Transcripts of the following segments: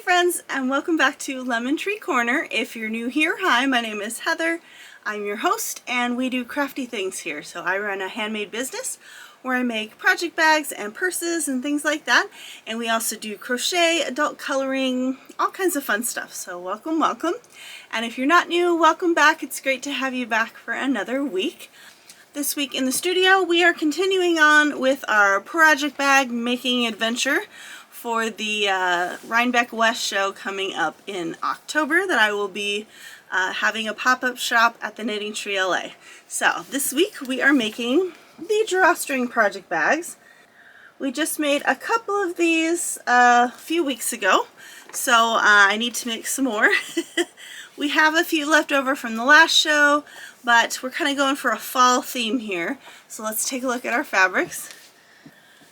friends, and welcome back to Lemon Tree Corner. If you're new here, hi, my name is Heather. I'm your host and we do crafty things here. So I run a handmade business where I make project bags and purses and things like that. And we also do crochet, adult coloring, all kinds of fun stuff. So welcome, welcome. And if you're not new, welcome back. It's great to have you back for another week. This week in the studio, we are continuing on with our project bag making adventure for the Rhinebeck West show coming up in October that I will be having a pop-up shop at the Knitting Tree LA. So this week we are making the Drawstring project bags. We just made a couple of these a few weeks ago, so I need to make some more. We have a few left over from the last show, but we're kind of going for a fall theme here. So let's take a look at our fabrics.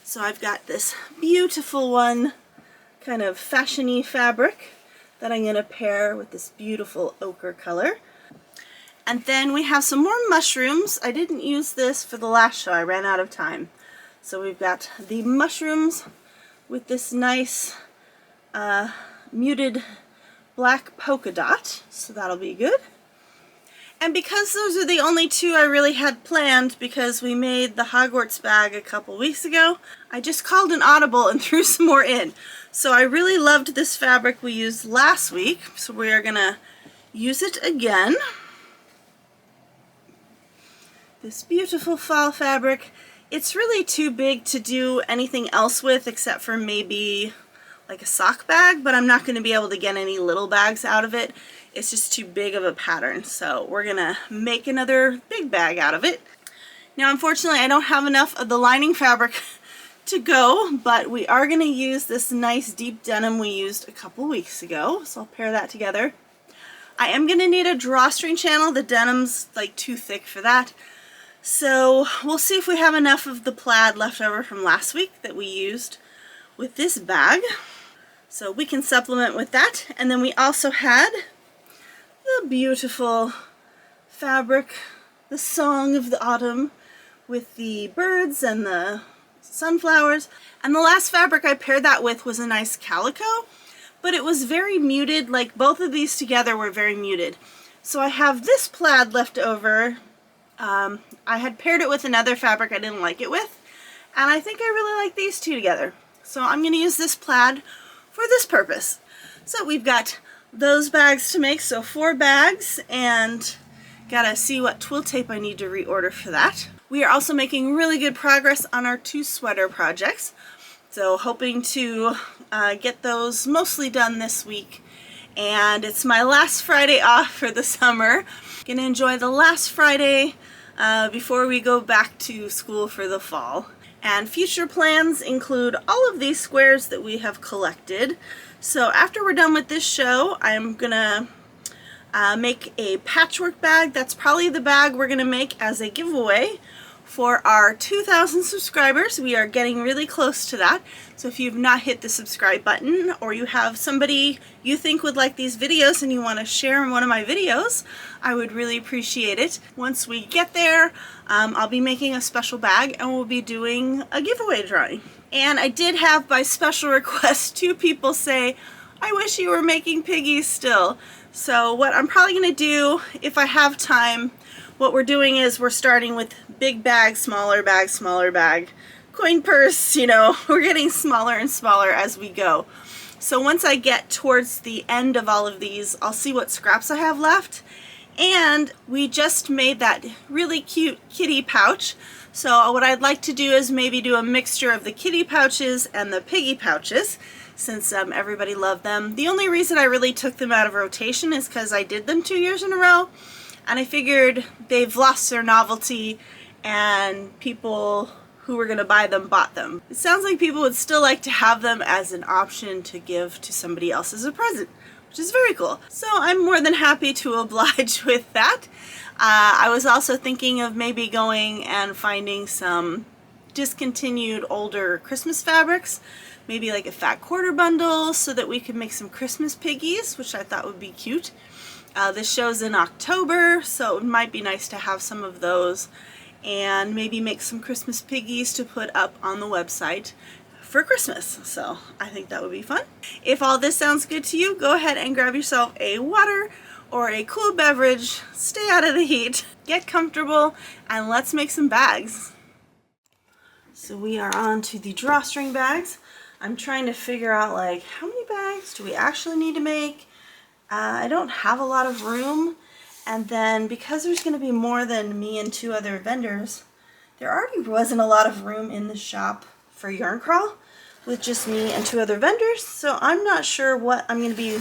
So I've got this beautiful one, kind of fashion-y fabric that I'm going to pair with this beautiful ochre color. And then we have some more mushrooms. I didn't use this for the last show, I ran out of time. So we've got the mushrooms with this nice muted black polka dot, so that'll be good. And because those are the only two I really had planned, because we made the Hogwarts bag a couple weeks ago, I just called an audible and threw some more in. So I really loved this fabric we used last week, so we are going to use it again. This beautiful fall fabric. It's really too big to do anything else with except for maybe like a sock bag, but I'm not going to be able to get any little bags out of it. It's just too big of a pattern, so we're gonna make another big bag out of it. Now unfortunately I don't have enough of the lining fabric to go, but we are gonna use this nice deep denim we used a couple weeks ago, so I'll pair that together. I am gonna need a drawstring channel. The denim's like too thick for that, so we'll see if we have enough of the plaid left over from last week that we used with this bag, so we can supplement with that. And then we also had the beautiful fabric, the song of the autumn with the birds and the sunflowers. And the last fabric I paired that with was a nice calico, but it was very muted. Like both of these together were very muted. So I have this plaid left over. I had paired it with another fabric I didn't like it with, and I think I really like these two together. So I'm going to use this plaid for this purpose. So we've got those bags to make, so 4 bags, and gotta see what twill tape I need to reorder for that. We are also making really good progress on our 2 sweater projects, so hoping to get those mostly done this week. And it's my last Friday off for the summer. Gonna enjoy the last Friday before we go back to school for the fall. And future plans include all of these squares that we have collected. So after we're done with this show, I'm gonna make a patchwork bag. That's probably the bag we're gonna make as a giveaway for our 2,000 subscribers. We are getting really close to that. So if you've not hit the subscribe button, or you have somebody you think would like these videos and you want to share in one of my videos, I would really appreciate it. Once we get there, I'll be making a special bag and we'll be doing a giveaway drawing. And I did have, by special request, 2 people say, I wish you were making piggies still. So what I'm probably going to do, if I have time, what we're doing is we're starting with big bag, smaller bag, smaller bag, coin purse, you know, we're getting smaller and smaller as we go. So once I get towards the end of all of these, I'll see what scraps I have left. And we just made that really cute kitty pouch. So what I'd like to do is maybe do a mixture of the kitty pouches and the piggy pouches, since everybody loved them. The only reason I really took them out of rotation is because I did them 2 years in a row, and I figured they've lost their novelty and people who were going to buy them bought them. It sounds like people would still like to have them as an option to give to somebody else as a present, which is very cool. So I'm more than happy to oblige with that. I was also thinking of maybe going and finding some discontinued older Christmas fabrics, maybe like a fat quarter bundle, so that we could make some Christmas piggies, which I thought would be cute. This show's in October, so it might be nice to have some of those and maybe make some Christmas piggies to put up on the website for Christmas. So I think that would be fun. If all this sounds good to you, go ahead and grab yourself a water or a cool beverage, stay out of the heat, get comfortable, and let's make some bags. So we are on to the drawstring bags. I'm trying to figure out like how many bags do we actually need to make. I don't have a lot of room, and then because there's going to be more than me and 2 other vendors, there already wasn't a lot of room in the shop for yarn crawl with just me and 2 other vendors, so I'm not sure what I'm going to be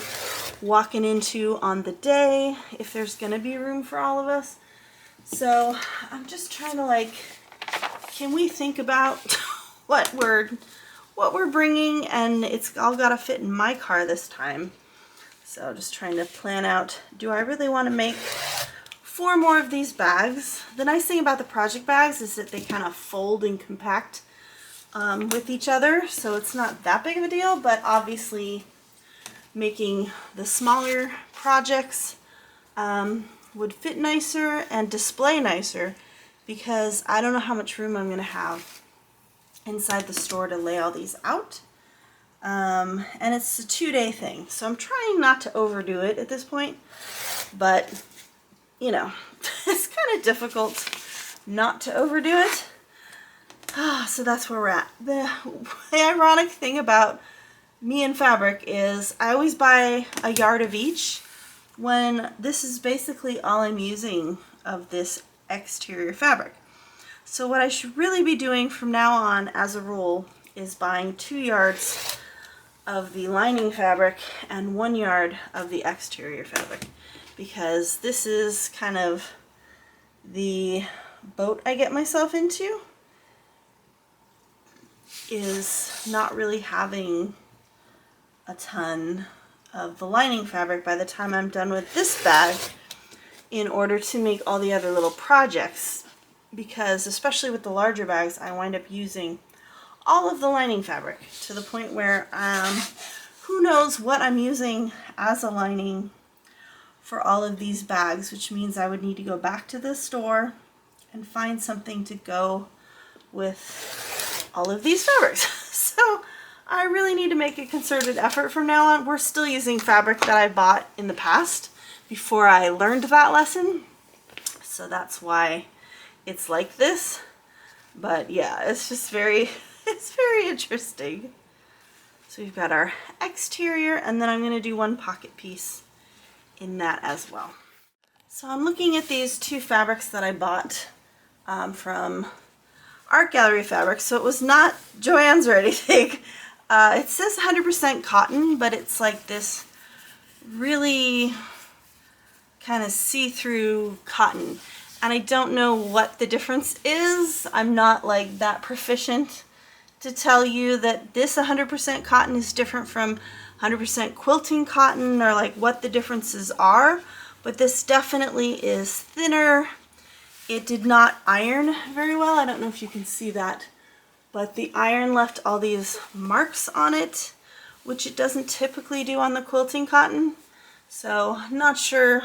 walking into on the day, if there's going to be room for all of us. So I'm just trying to like, can we think about what we're bringing, and it's all got to fit in my car this time. So just trying to plan out, do I really want to make 4 more of these bags? The nice thing about the project bags is that they kind of fold and compact with each other, so it's not that big of a deal, but obviously making the smaller projects would fit nicer and display nicer, because I don't know how much room I'm going to have inside the store to lay all these out. And it's a 2-day thing, so I'm trying not to overdo it at this point, but you know, it's kind of difficult not to overdo it. So that's where we're at. The ironic thing about me and fabric is I always buy a yard of each when this is basically all I'm using of this exterior fabric. So what I should really be doing from now on as a rule is buying 2 yards of the lining fabric and 1 yard of the exterior fabric, because this is kind of the boat I get myself into, is not really having a ton of the lining fabric by the time I'm done with this bag in order to make all the other little projects, because especially with the larger bags I wind up using all of the lining fabric to the point where who knows what I'm using as a lining for all of these bags, which means I would need to go back to the store and find something to go with all of these fabrics. So I really need to make a concerted effort from now on. We're still using fabric that I bought in the past before I learned that lesson, so that's why it's like this. But yeah, it's just very it's very interesting. So we've got our exterior, and then I'm going to do 1 pocket piece in that as well. So I'm looking at these 2 fabrics that I bought from Art Gallery Fabrics. So it was not Joann's or anything. It says 100% cotton, but it's like this really kind of see-through cotton. And I don't know what the difference is. I'm not like that proficient to tell you that this 100% cotton is different from 100% quilting cotton, or like what the differences are, but this definitely is thinner. It did not iron very well. I don't know if you can see that, but the iron left all these marks on it, which it doesn't typically do on the quilting cotton. So I'm not sure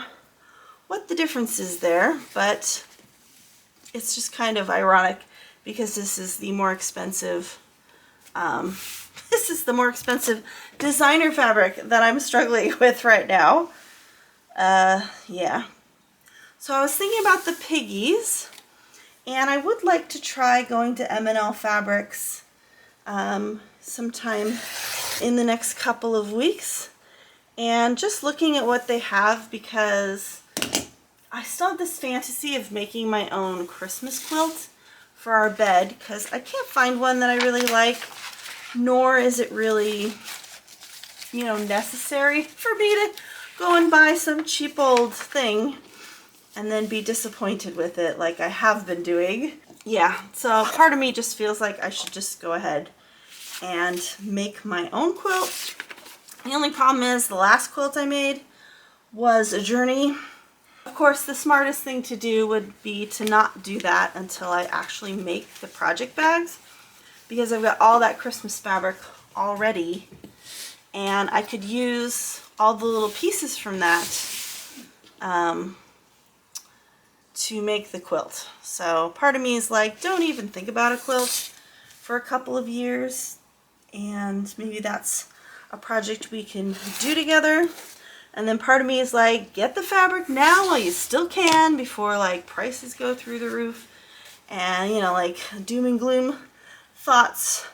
what the difference is there, but it's just kind of ironic because this is the more expensive designer fabric that I'm struggling with right now. Yeah. So I was thinking about the piggies, and I would like to try going to M&L Fabrics sometime in the next couple of weeks and just looking at what they have, because I still have this fantasy of making my own Christmas quilt for our bed, because I can't find one that I really like, nor is it really, you know, necessary for me to go and buy some cheap old thing and then be disappointed with it like I have been doing. Yeah, so part of me just feels like I should just go ahead and make my own quilt. The only problem is the last quilt I made was a journey. Of course, the smartest thing to do would be to not do that until I actually make the project bags, because I've got all that Christmas fabric already and I could use all the little pieces from that to make the quilt. So part of me is like, don't even think about a quilt for a couple of years. and maybe that's a project we can do together. And then part of me is like, get the fabric now while you still can before like prices go through the roof. And you know, like doom and gloom thoughts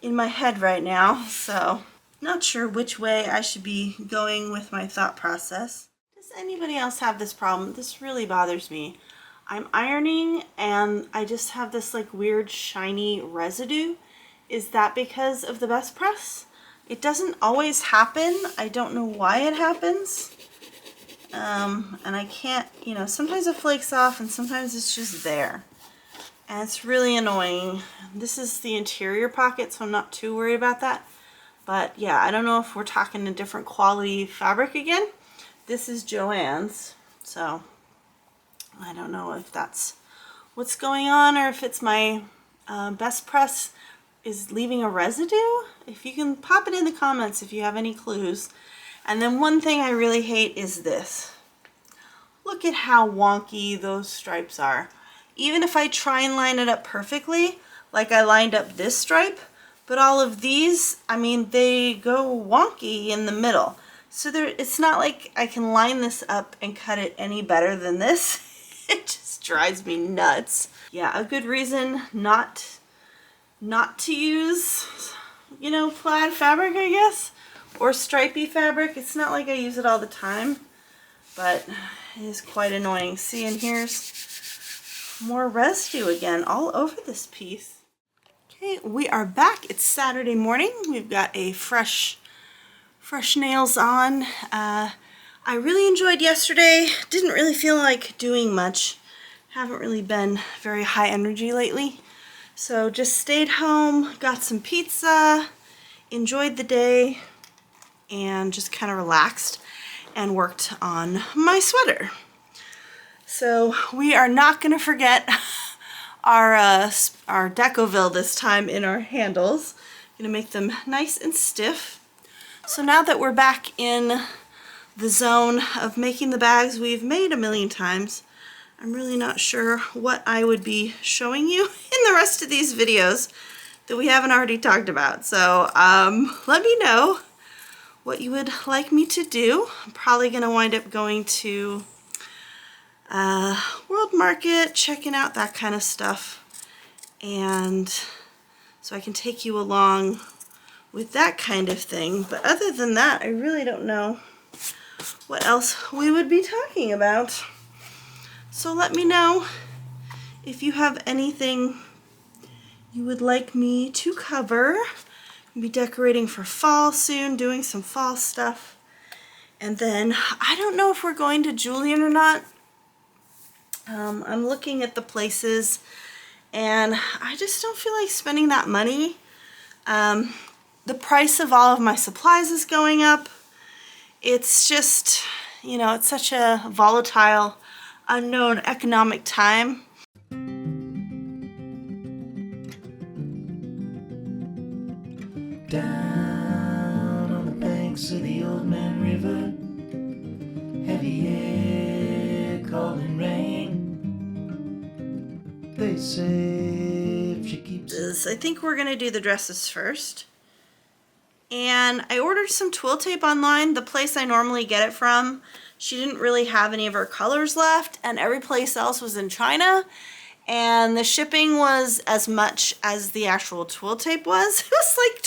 in my head right now. So not sure which way I should be going with my thought process. Does anybody else have this problem? This really bothers me. I'm ironing and I just have this like weird shiny residue. Is that because of the best press? It doesn't always happen. I don't know why it happens. And I can't, you know, sometimes it flakes off and sometimes it's just there. And it's really annoying. This is the interior pocket, so I'm not too worried about that. But yeah, I don't know if we're talking a different quality fabric again. This is Joann's, so I don't know if that's what's going on or if it's my best press is leaving a residue. If you can pop it in the comments if you have any clues. And then one thing I really hate is this. Look at how wonky those stripes are. Even if I try and line it up perfectly, like I lined up this stripe, but all of these, I mean, they go wonky in the middle. So it's not like I can line this up and cut it any better than this. It just drives me nuts. Yeah, a good reason not to use, you know, plaid fabric, I guess, or stripy fabric. It's not like I use it all the time, but it is quite annoying. See, and here's more residue again all over this piece. Okay, we are back. It's Saturday morning. We've got a fresh nails on. I really enjoyed yesterday. Didn't really feel like doing much. Haven't really been very high energy lately. So just stayed home, got some pizza, enjoyed the day, and just kind of relaxed and worked on my sweater. So we are not going to forget our Decoville this time in our handles. Going to make them nice and stiff. So now that we're back in the zone of making the bags we've made a million times, I'm really not sure what I would be showing you in the rest of these videos that we haven't already talked about. So let me know what you would like me to do. I'm probably going to wind up going to World Market, checking out that kind of stuff. And so I can take you along with that kind of thing. But other than that, I really don't know what else we would be talking about. So let me know if you have anything you would like me to cover. I'll be decorating for fall soon, doing some fall stuff. And then I don't know if we're going to Julian or not. I'm looking at the places and I just don't feel like spending that money. The price of all of my supplies is going up. It's just, you know, it's such a volatile, unknown economic time. Down on the banks of the Old Man River, heavy air calling rain. They say if she keeps... I think we're gonna do the dresses first. And I ordered some twill tape online. The place I normally get it from, she didn't really have any of her colors left, and every place else was in China. And the shipping was as much as the actual twill tape was. It was like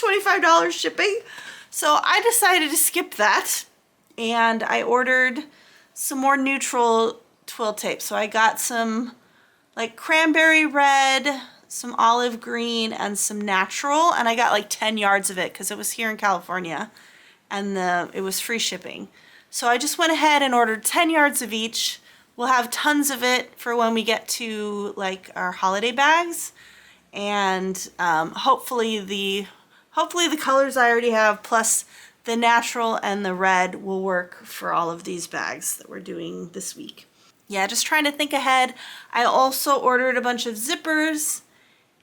$25 shipping. So I decided to skip that. And I ordered some more neutral twill tape. So I got some like cranberry red, some olive green, and some natural. And I got like 10 yards of it because it was here in California. And it was free shipping. So I just went ahead and ordered 10 yards of each. We'll have tons of it for when we get to like our holiday bags, and hopefully the colors I already have plus the natural and the red will work for all of these bags that we're doing this week. Yeah, just trying to think ahead. I also ordered a bunch of zippers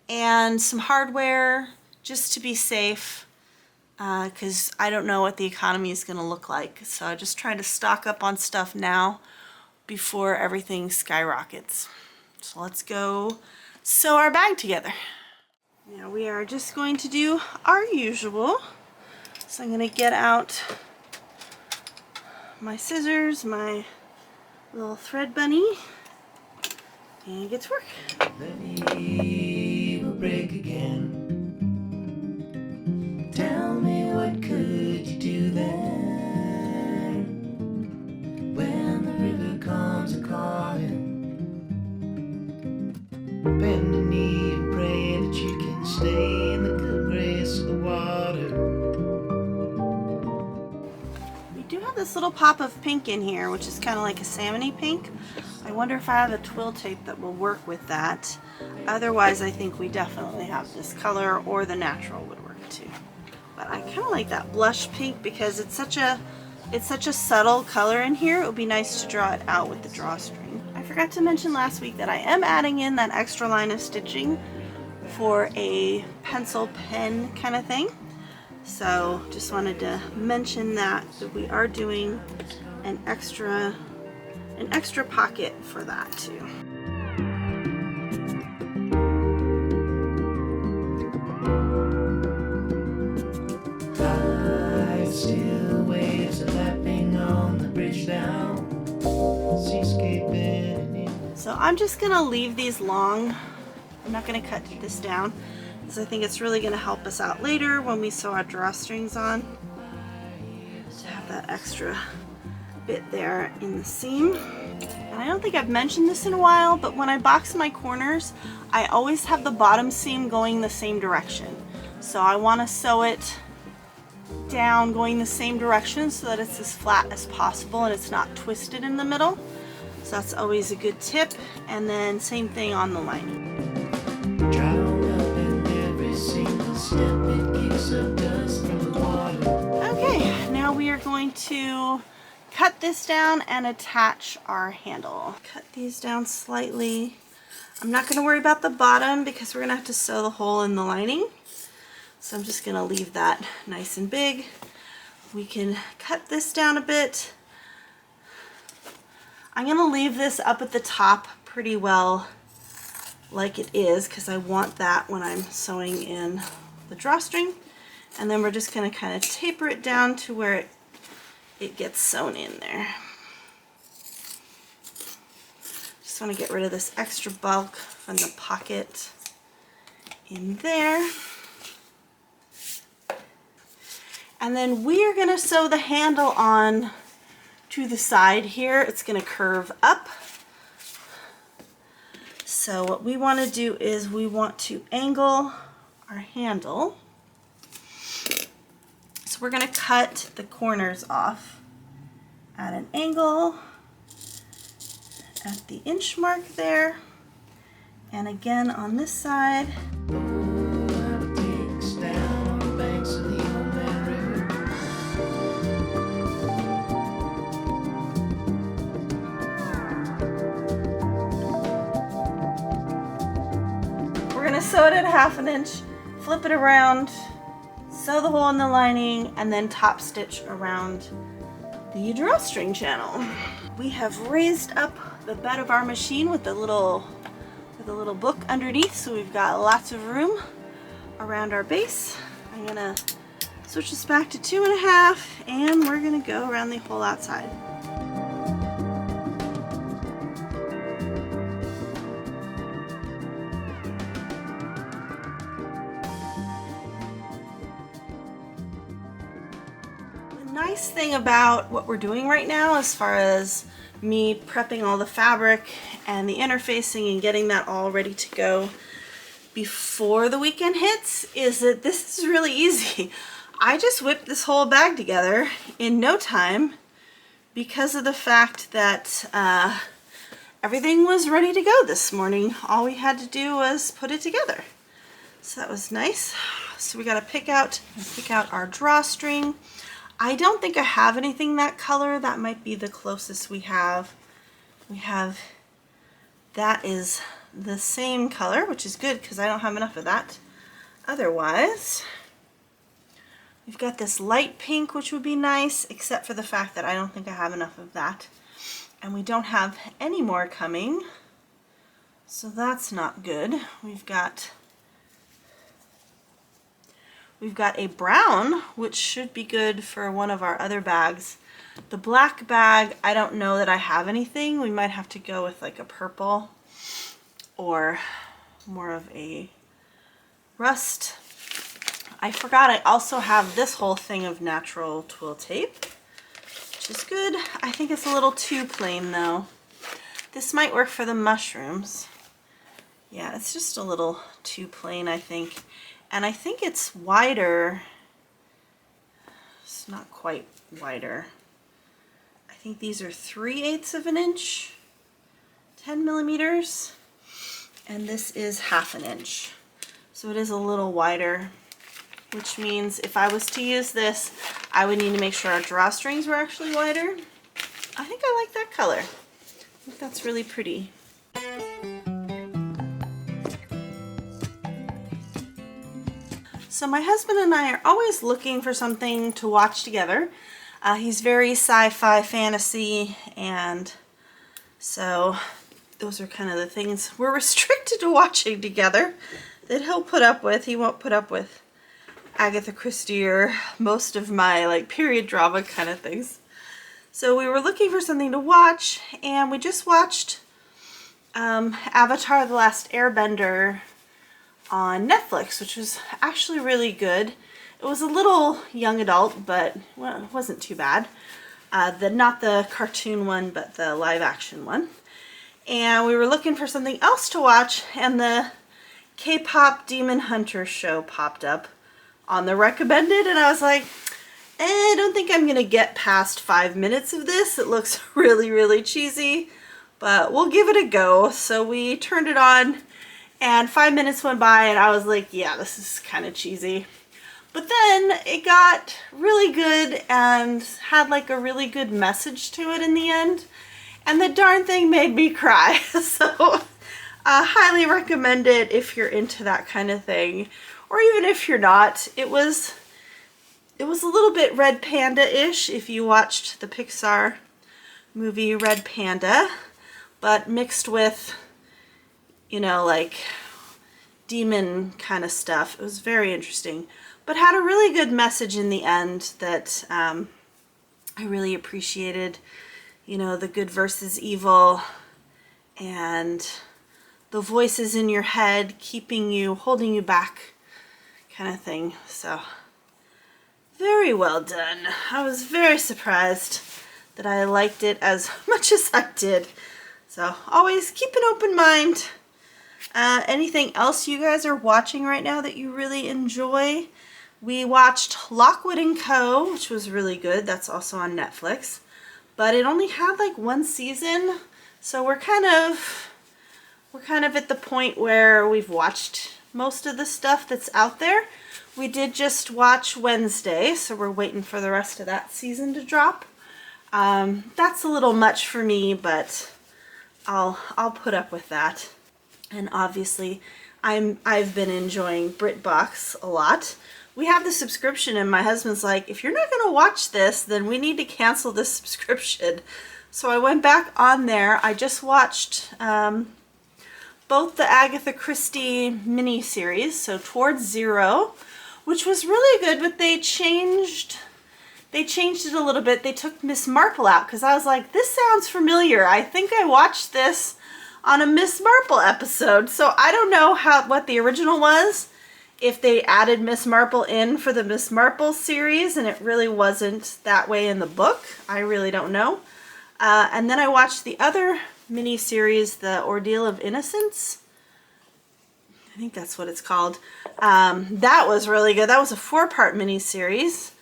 and some hardware just to be safe, because I don't know what the economy is going to look like. So I'm just trying to stock up on stuff now before everything skyrockets. So let's go sew our bag together. Now we are just going to do our usual. So I'm going to get out my scissors, my little thread bunny, and get to work. The knee will break again. Tell me, what could you do then? When the river comes a-calling, bend the knee and pray that you can stay in the good grace of the water. We do have this little pop of pink in here, which is kind of like a salmony pink. I wonder if I have a twill tape that will work with that. Otherwise, I think we definitely have this color, or the natural would work too. But I kind of like that blush pink because it's such a subtle color in here. It would be nice to draw it out with the drawstring. I forgot to mention last week that I am adding in that extra line of stitching for a pencil pen kind of thing. So just wanted to mention that we are doing an extra pocket for that too. Still waves are lapping on the bridge down, seascaping. So I'm just gonna leave these long. I'm not gonna cut this down because I think it's really gonna help us out later when we sew our drawstrings on, to have that extra bit there in the seam. And I don't think I've mentioned this in a while, but when I box my corners, I always have the bottom seam going the same direction. So I want to sew it down going the same direction so that it's as flat as possible and it's not twisted in the middle. So that's always a good tip. And then same thing on the lining. Drown up in every single step, it kicks up dust from the water. Okay, now we are going to cut this down and attach our handle. Cut these down slightly. I'm not going to worry about the bottom because we're going to have to sew the hole in the lining. So I'm just going to leave that nice and big. We can cut this down a bit. I'm going to leave this up at the top pretty well like it is because I want that when I'm sewing in the drawstring. And then we're just going to kind of taper it down to where it gets sewn in there. Just want to get rid of this extra bulk from the pocket in there. And then we are going to sew the handle on to the side here. It's going to curve up. So what we want to do is we want to angle our handle. So we're going to cut the corners off at an angle at the inch mark there. And again on this side. Sew it at 1/2 inch, flip it around, sew the hole in the lining, and then top stitch around the drawstring channel. We have raised up the bed of our machine with a little book underneath, so we've got lots of room around our base. I'm gonna switch this back to 2.5, and we're gonna go around the whole outside. Nice thing about what we're doing right now, as far as me prepping all the fabric and the interfacing and getting that all ready to go before the weekend hits, is that this is really easy. I just whipped this whole bag together in no time because of the fact that everything was ready to go this morning. All we had to do was put it together. So that was nice. So we got to pick out our drawstring. I don't think I have anything that color. That might be the closest we have. That is the same color, which is good because I don't have enough of that. Otherwise, we've got this light pink, which would be nice, except for the fact that I don't think I have enough of that. And we don't have any more coming, so that's not good. We've got We've got a brown, which should be good for one of our other bags. The black bag, I don't know that I have anything. We might have to go with like a purple or more of a rust. I forgot I also have this whole thing of natural twill tape, which is good. I think it's a little too plain though. This might work for the mushrooms. Yeah, it's just a little too plain, I think. And I think it's wider. It's not quite wider. I think these are 3/8 of an inch, 10 millimeters, and this is 1/2 inch. So it is a little wider, which means if I was to use this, I would need to make sure our drawstrings were actually wider. I think I like that color. I think that's really pretty. So my husband and I are always looking for something to watch together. He's very sci-fi fantasy, and so those are kind of the things we're restricted to watching together that he'll put up with. He won't put up with Agatha Christie or most of my like period drama kind of things. So we were looking for something to watch, and we just watched Avatar: The Last Airbender on Netflix, which was actually really good. It was a little young adult, but well, it wasn't too bad. Not the cartoon one, but the live action one. And we were looking for something else to watch, and the K-pop Demon Hunter show popped up on the recommended, and I was like, I don't think I'm gonna get past 5 minutes of this. It looks really, really cheesy, but we'll give it a go. So we turned it on, and 5 minutes went by, and I was like, yeah, this is kind of cheesy. But then it got really good and had like a really good message to it in the end. And the darn thing made me cry. So highly recommend it if you're into that kind of thing. Or even if you're not. It was a little bit Red Panda-ish if you watched the Pixar movie Red Panda. But mixed with, you know, like demon kind of stuff. It was very interesting. But had a really good message in the end that I really appreciated. You know, the good versus evil, and the voices in your head keeping you, holding you back kind of thing. So, very well done. I was very surprised that I liked it as much as I did. So, always keep an open mind. Anything else you guys are watching right now that you really enjoy? We watched Lockwood & Co., which was really good. That's also on Netflix. But it only had like 1 season, so we're kind of at the point where we've watched most of the stuff that's out there. We did just watch Wednesday, so we're waiting for the rest of that season to drop. That's a little much for me, but I'll put up with that. And obviously, I've been enjoying BritBox a lot. We have the subscription, and my husband's like, if you're not going to watch this, then we need to cancel this subscription. So I went back on there. I just watched both the Agatha Christie miniseries, so Towards Zero, which was really good, but they changed it a little bit. They took Miss Marple out, because I was like, this sounds familiar. I think I watched this on a Miss Marple episode. So I don't know what the original was. If they added Miss Marple in for the Miss Marple series and it really wasn't that way in the book, I really don't know. And then I watched the other mini-series, The Ordeal of Innocence. I think that's what it's called. That was really good. That was a 4-part mini-series,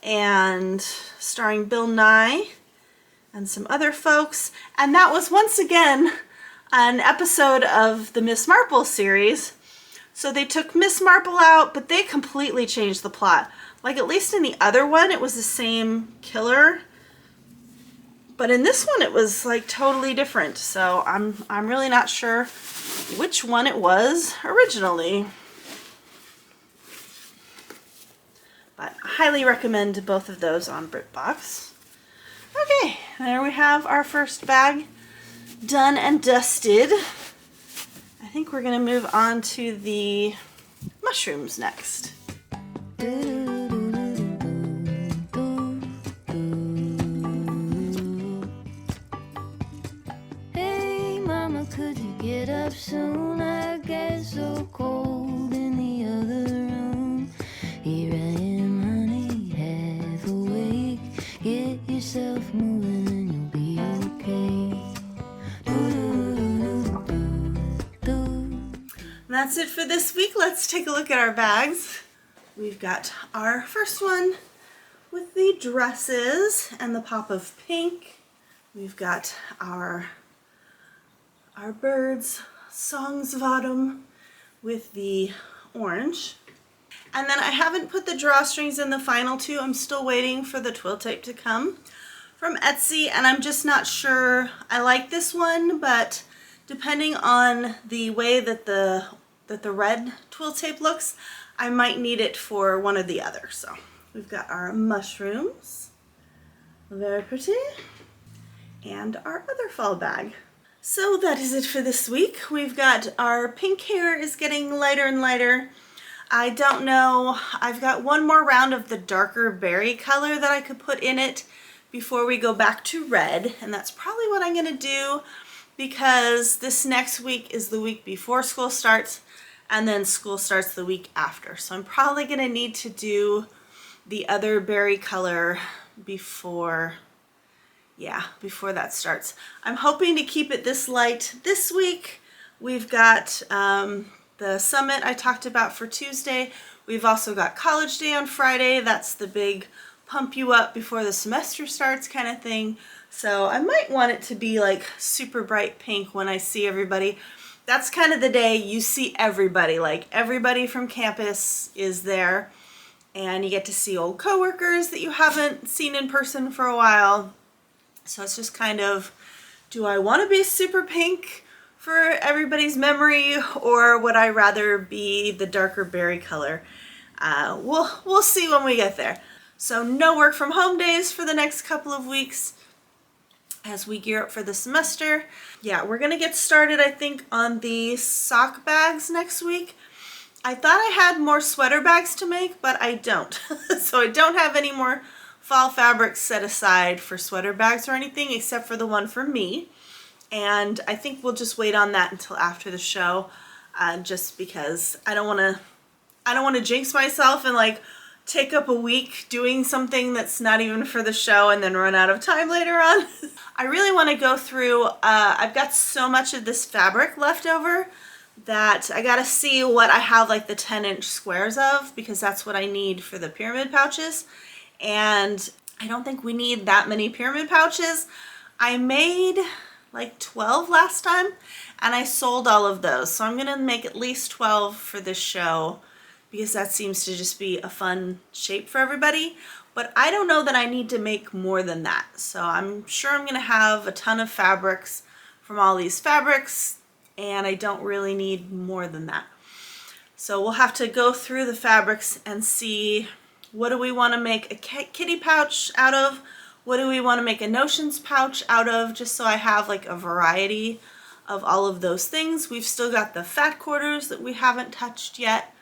and starring Bill Nye and some other folks. And that was once again an episode of the Miss Marple series. So they took Miss Marple out, but they completely changed the plot. Like, at least in the other one, it was the same killer. But in this one, it was like totally different. So I'm really not sure which one it was originally. But I highly recommend both of those on BritBox. Okay, there we have our first bag done and dusted. I think we're going to move on to the mushrooms next. Hey mama, could you get up soon? I get so cold in the other room. Here I am, honey, half awake. Get yourself moving and you'll be okay. And that's it for this week. Let's take a look at our bags. We've got our first one with the dresses and the pop of pink. We've got our birds, songs of autumn with the orange. And then I haven't put the drawstrings in the final two. I'm still waiting for the twill tape to come from Etsy, and I'm just not sure. I like this one, but depending on the way that the red twill tape looks, I might need it for one or the other. So we've got our mushrooms, very pretty, and our other fall bag. So that is it for this week. We've got our pink hair is getting lighter and lighter. I don't know, I've got one more round of the darker berry color that I could put in it before we go back to red, and that's probably what I'm gonna do because this next week is the week before school starts, and then school starts the week after. So I'm probably gonna need to do the other berry color before that starts. I'm hoping to keep it this light this week. We've got the summit I talked about for Tuesday. We've also got college day on Friday. That's the big pump you up before the semester starts kind of thing. So I might want it to be like super bright pink when I see everybody. That's kind of the day you see everybody, like everybody from campus is there, and you get to see old coworkers that you haven't seen in person for a while. So it's just kind of, do I want to be super pink for everybody's memory, or would I rather be the darker berry color? We'll see when we get there. So no work from home days for the next couple of weeks as we gear up for the semester. Yeah, we're gonna get started, I think, on the sock bags next week. I thought I had more sweater bags to make, but I don't. So I don't have any more fall fabrics set aside for sweater bags or anything except for the one for me. And I think we'll just wait on that until after the show, just because I don't want to jinx myself and like take up a week doing something that's not even for the show and then run out of time later on. I really want to go through, I've got so much of this fabric left over that I gotta see what I have like the 10-inch squares of, because that's what I need for the pyramid pouches. And I don't think we need that many pyramid pouches. I made like 12 last time and I sold all of those. So I'm gonna make at least 12 for this show because that seems to just be a fun shape for everybody. But I don't know that I need to make more than that. So I'm sure I'm gonna have a ton of fabrics from all these fabrics, and I don't really need more than that. So we'll have to go through the fabrics and see, what do we want to make a kitty pouch out of? What do we want to make a notions pouch out of? Just so I have like a variety of all of those things. We've still got the fat quarters that we haven't touched yet,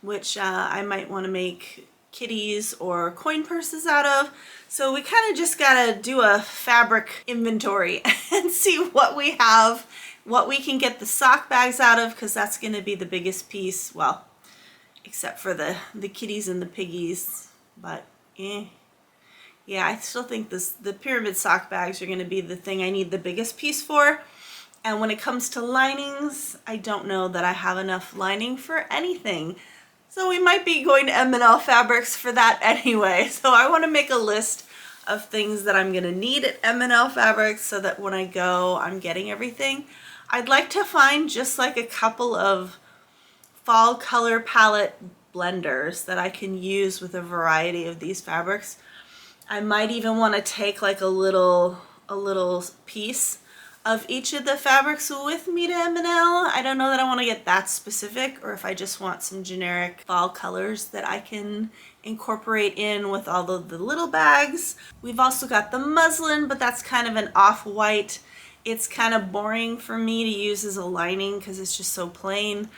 which I might want to make kitties or coin purses out of. So we kind of just gotta do a fabric inventory and see what we have, what we can get the sock bags out of, because that's going to be the biggest piece. Well, except for the kitties and the piggies, but yeah, I still think the pyramid sock bags are going to be the thing I need the biggest piece for. And when it comes to linings, I don't know that I have enough lining for anything. So we might be going to M&L Fabrics for that anyway. So I want to make a list of things that I'm going to need at M&L Fabrics so that when I go, I'm getting everything. I'd like to find just like a couple of fall color palette blenders that I can use with a variety of these fabrics. I might even want to take like a little piece of each of the fabrics with me to M&L. I don't know that I want to get that specific, or if I just want some generic fall colors that I can incorporate in with all of the little bags. We've also got the muslin, but that's kind of an off-white. It's kind of boring for me to use as a lining because it's just so plain.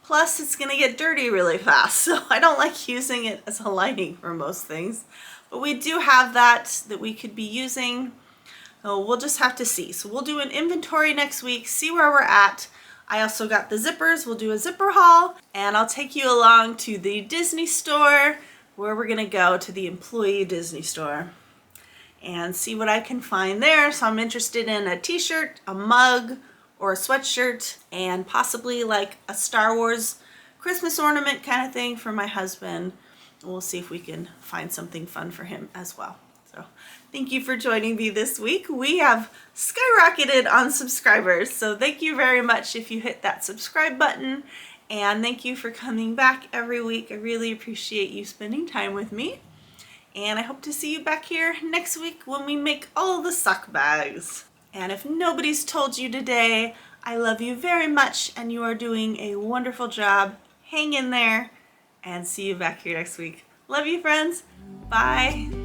Plus it's gonna get dirty really fast, so I don't like using it as a lining for most things. But we do have that we could be using. So we'll just have to see. So we'll do an inventory next week, see where we're at. I also got the zippers. We'll do a zipper haul, and I'll take you along to the Disney store, where we're gonna go to the employee Disney store and see what I can find there. So I'm interested in a t-shirt, a mug, or a sweatshirt, and possibly like a Star Wars Christmas ornament kind of thing for my husband. We'll see if we can find something fun for him as well. So thank you for joining me this week. We have skyrocketed on subscribers, so thank you very much if you hit that subscribe button, and thank you for coming back every week. I really appreciate you spending time with me, and I hope to see you back here next week when we make all the sock bags. And if nobody's told you today, I love you very much, and you are doing a wonderful job. Hang in there, and see you back here next week. Love you, friends. Bye.